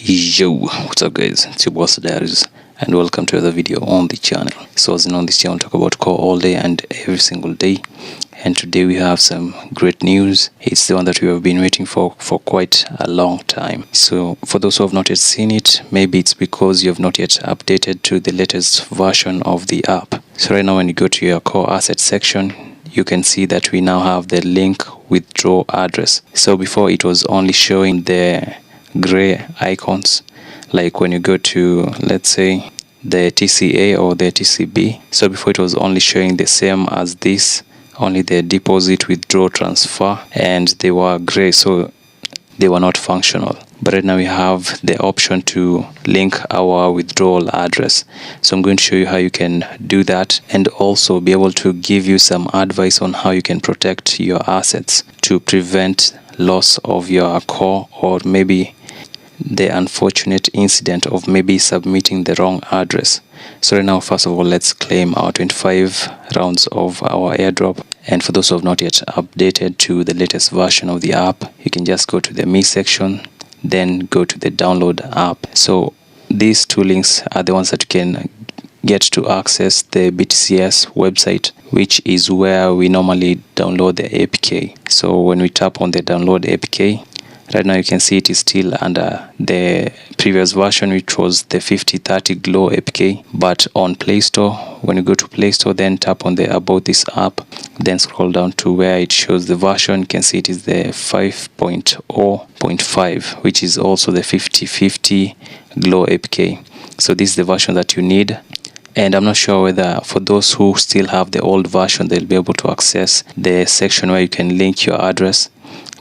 Yo, what's up guys, it's your boss Darius and welcome to another video on the channel. So as you know, on this channel talk about core all day and every single day, and today we have some great news. It's the one that we have been waiting for quite a long time. So for those who have not yet seen it, maybe it's because you have not yet updated to the latest version of the app. So right now when you go to your core asset section, you can see that we now have the link withdraw address. So before it was only showing the gray icons, like when you go to, let's say, the TCA or the TCB. So before it was only showing the same as this, only the deposit, withdraw, transfer, and they were gray, so they were not functional. But right now we have the option to link our withdrawal address. So I'm going to show you how you can do that, and also be able to give you some advice on how you can protect your assets to prevent loss of your core, or maybe the unfortunate incident of maybe submitting the wrong address. So right now, first of all, let's claim our 25 rounds of our airdrop. And for those who have not yet updated to the latest version of the app, you can just go to the me section, then go to the download app. So these two links are the ones that you can get to access the BTCS website, which is where we normally download the APK. So when we tap on the download APK, right now you can see it is still under the previous version, which was the 5030 Glow APK. But on Play Store, when you go to Play Store, then tap on the About This app, then scroll down to where it shows the version. You can see it is the 5.0.5, which is also the 5050 Glow APK. So this is the version that you need. And I'm not sure whether for those who still have the old version, they'll be able to access the section where you can link your address.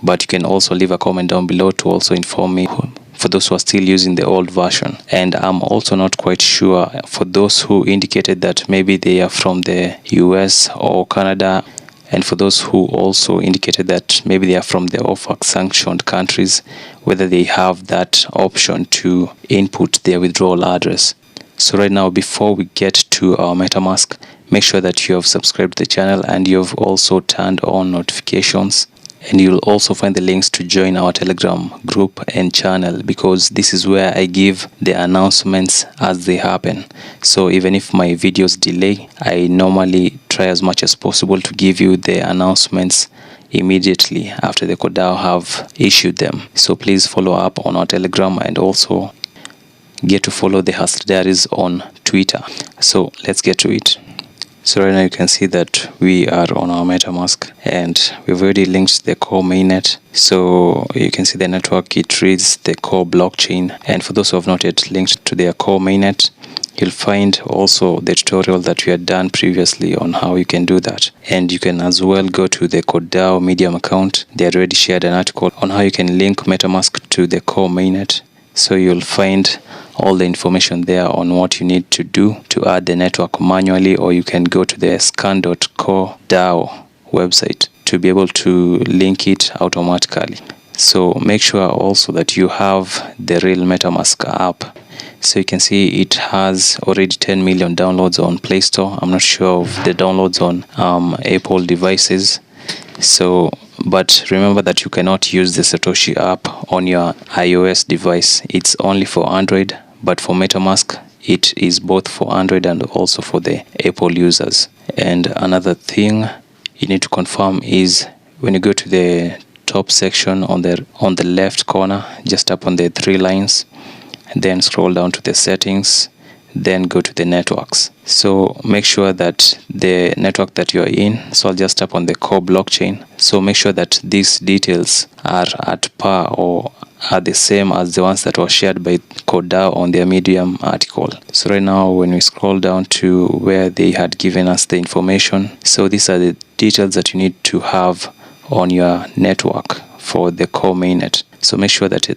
But you can also leave a comment down below to also inform me for those who are still using the old version. And I'm also not quite sure for those who indicated that maybe they are from the US or Canada, and for those who also indicated that maybe they are from the OFAC sanctioned countries, whether they have that option to input their withdrawal address. So right now, before we get to our metamask, make sure that you have subscribed to the channel and you've also turned on notifications. And you'll also find the links to join our Telegram group and channel, because this is where I give the announcements as they happen. So even if my videos delay, I normally try as much as possible to give you the announcements immediately after the withdaw have issued them. So please follow up on our Telegram, and also get to follow the Hustle Diaries on Twitter. So let's get to it. So right now you can see that we are on our metamask, and we've already linked the core mainnet. So you can see the network, it reads the core blockchain. And for those who have not yet linked to their core mainnet, you'll find also the tutorial that we had done previously on how you can do that. And you can as well go to the withdaw Medium account. They had already shared an article on how you can link metamask to the core mainnet. So you'll find all the information there on what you need to do to add the network manually, or you can go to the scan.co.dao website to be able to link it automatically. So make sure also that you have the real metamask app. So you can see it has already 10 million downloads on Play Store. I'm not sure of the downloads on Apple devices. So but remember that you cannot use the Satoshi app on your iOS device. It's only for Android, but for metamask it is both for Android and also for the Apple users. And another thing you need to confirm is when you go to the top section on the left corner, just tap on the three lines and then scroll down to the settings, then go to the networks. So make sure that the network that you're in, so I'll just tap on the core blockchain. So make sure that these details are at par or are the same as the ones that were shared by withdaw on their Medium article. So right now when we scroll down to where they had given us the information, so these are the details that you need to have on your network for the core mainnet. So make sure that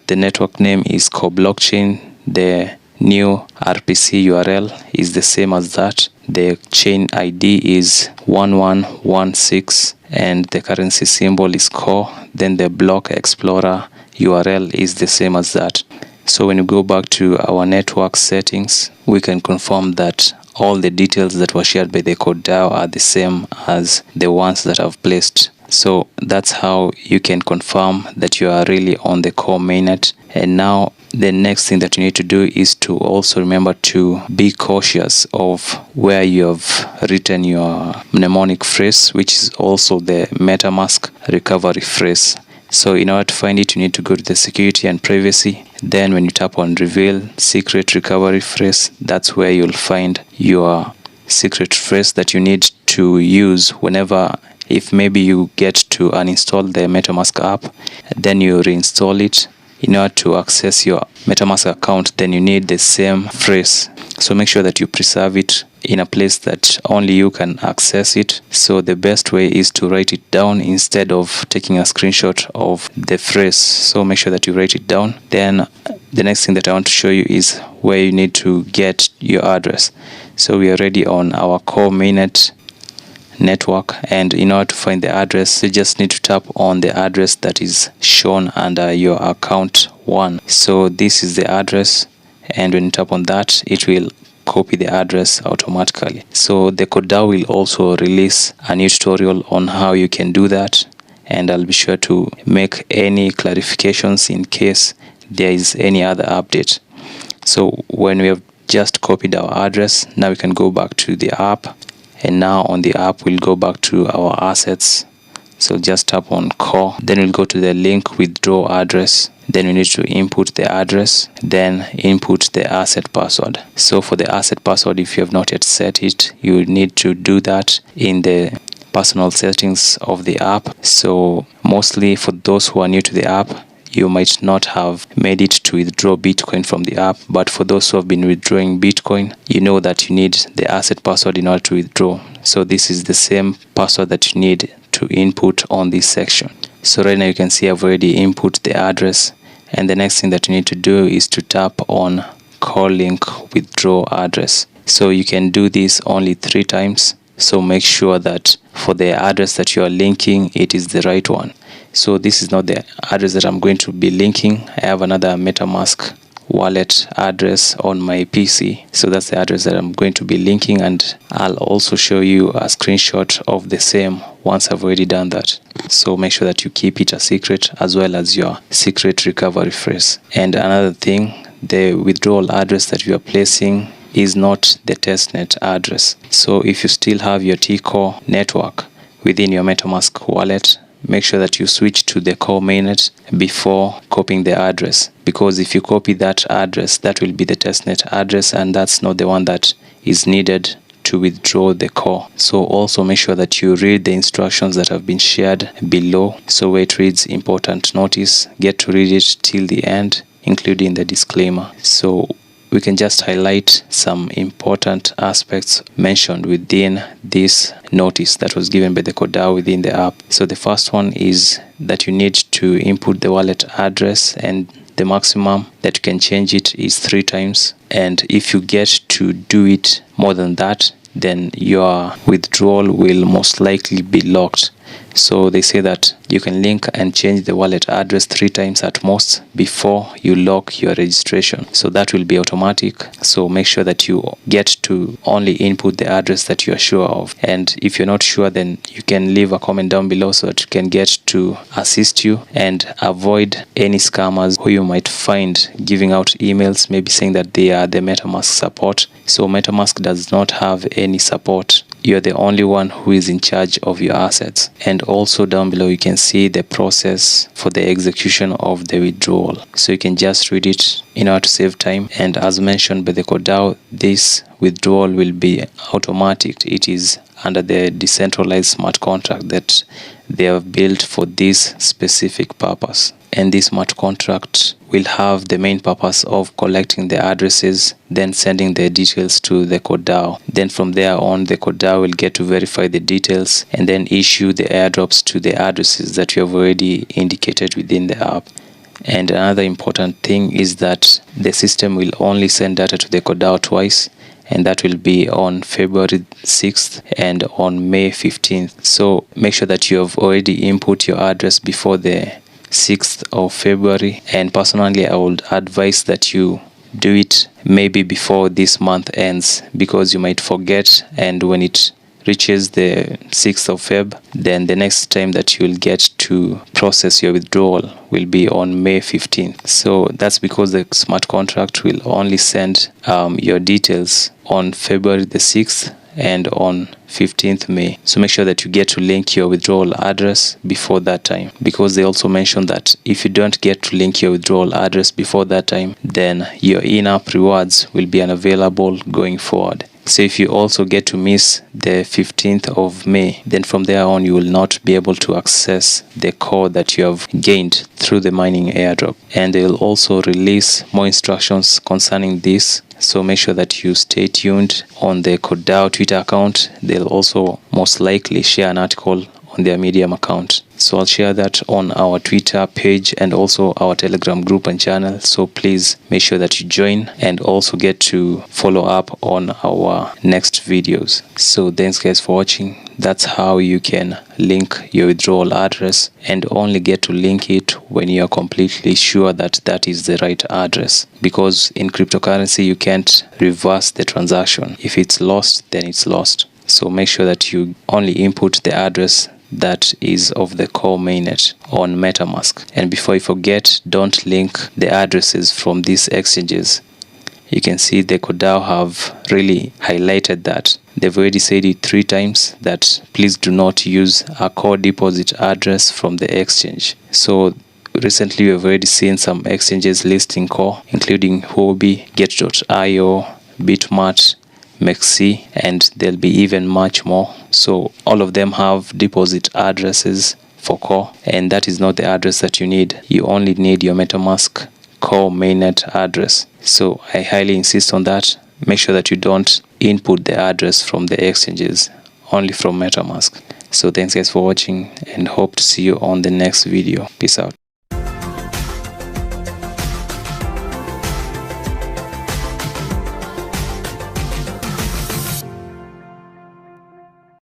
the network name is core blockchain, the new RPC URL is the same as that, the chain ID is 1116, and the currency symbol is core, then the block explorer URL is the same as that. So when you go back to our network settings, we can confirm that all the details that were shared by the withdaw are the same as the ones that I've placed So that's how you can confirm that you are really on the core mainnet. And now the next thing that you need to do is to also remember to be cautious of where you have written your mnemonic phrase, which is also the metamask recovery phrase. So in order to find it, you need to go to the security and privacy. Then when you tap on reveal secret recovery phrase, that's where you'll find your secret phrase that you need to use whenever, if maybe you get to uninstall the MetaMask app, then you reinstall it. In order to access your MetaMask account, then you need the same phrase. So make sure that you preserve it in a place that only you can access it. So the best way is to write it down instead of taking a screenshot of the phrase. So make sure that you write it down. Then the next thing that I want to show you is where you need to get your address. So we are already on our core mainnet network, and in order to find the address, you just need to tap on the address that is shown under your account 1. So this is the address, and when you tap on that, it will copy the address automatically. So the CodeDAO will also release a new tutorial on how you can do that, and I'll be sure to make any clarifications in case there is any other update. So when we have just copied our address, now we can go back to the app, and now on the app we'll go back to our assets. So just tap on core, then we'll go to the link withdraw address. Then we need to input the address, then input the asset password. So for the asset password, if you have not yet set it, you need to do that in the personal settings of the app. So mostly for those who are new to the app, you might not have made it to withdraw Bitcoin from the app, but for those who have been withdrawing Bitcoin, you know that you need the asset password in order to withdraw. So this is the same password that you need to input on this section. So right now you can see I've already input the address, and the next thing that you need to do is to tap on call link withdraw address. So you can do this only 3 times. So make sure that for the address that you are linking, it is the right one. So this is not the address that I'm going to be linking. I have another MetaMask wallet address on my PC. So that's the address that I'm going to be linking, and I'll also show you a screenshot of the same once I've already done that. So make sure that you keep it a secret, as well as your secret recovery phrase. And another thing, the withdrawal address that you are placing is not the testnet address. So if you still have your T-Core network within your MetaMask wallet, make sure that you switch to the core mainnet before copying the address, because if you copy that address, that will be the testnet address, and that's not the one that is needed to withdraw the core. So also make sure that you read the instructions that have been shared below. So where it reads important notice, get to read it till the end, including the disclaimer. So we can just highlight some important aspects mentioned within this notice that was given by the CodeDAO within the app. So the first one is that you need to input the wallet address, and the maximum that you can change it is 3 times. And if you get to do it more than that, then your withdrawal will most likely be locked. So they say that you can link and change the wallet address 3 times at most before you lock your registration. So that will be automatic. So make sure that you get to only input the address that you are sure of. And if you're not sure, then you can leave a comment down below so that you can get to assist you and avoid any scammers who you might find giving out emails, maybe saying that they are the MetaMask support. So MetaMask does not have any support. You're the only one who is in charge of your assets. And also down below you can see the process for the execution of the withdrawal. So you can just read it in order to save time. And as mentioned by the CodeDAO, this withdrawal will be automatic. It is under the decentralized smart contract that they have built for this specific purpose. And this smart contract will have the main purpose of collecting the addresses, then sending the details to the CodeDAO. Then from there on, the CodeDAO will get to verify the details and then issue the airdrops to the addresses that you have already indicated within the app. And another important thing is that the system will only send data to the CodeDAO twice, and that will be on February 6th and on May 15th. So make sure that you have already input your address before the 6th of February, and personally I would advise that you do it maybe before this month ends, because you might forget, and when it reaches the 6th of Feb, then the next time that you'll get to process your withdrawal will be on May 15th. So that's because the smart contract will only send your details on February the 6th and on 15th May. So make sure that you get to link your withdrawal address before that time, because they also mentioned that if you don't get to link your withdrawal address before that time, then your in-app rewards will be unavailable going forward. So if you also get to miss the 15th of May, then from there on you will not be able to access the core that you have gained through the mining airdrop. And they will also release more instructions concerning this, so make sure that you stay tuned on the withdaw Twitter account. They'll also most likely share an article on their Medium account. So I'll share that on our Twitter page and also our Telegram group and channel. So please make sure that you join and also get to follow up on our next videos. So thanks guys for watching. That's how you can link your withdrawal address, and only get to link it when you are completely sure that that is the right address, because in cryptocurrency you can't reverse the transaction. If it's lost, then it's lost. So make sure that you only input the address that is of the core mainnet on metamask. And before you forget, don't link the addresses from these exchanges. You can see the withdaw have really highlighted that. They've already said it 3 times that please do not use a core deposit address from the exchange. So recently we've already seen some exchanges listing core, including Huobi, Get.io, Bitmart, Mexi, and there'll be even much more. So all of them have deposit addresses for core, and that is not the address that you need. You only need your metamask core mainnet address. So I highly insist on that. Make sure that you don't input the address from the exchanges, only from metamask. So thanks guys for watching, and hope to see you on the next video. Peace out.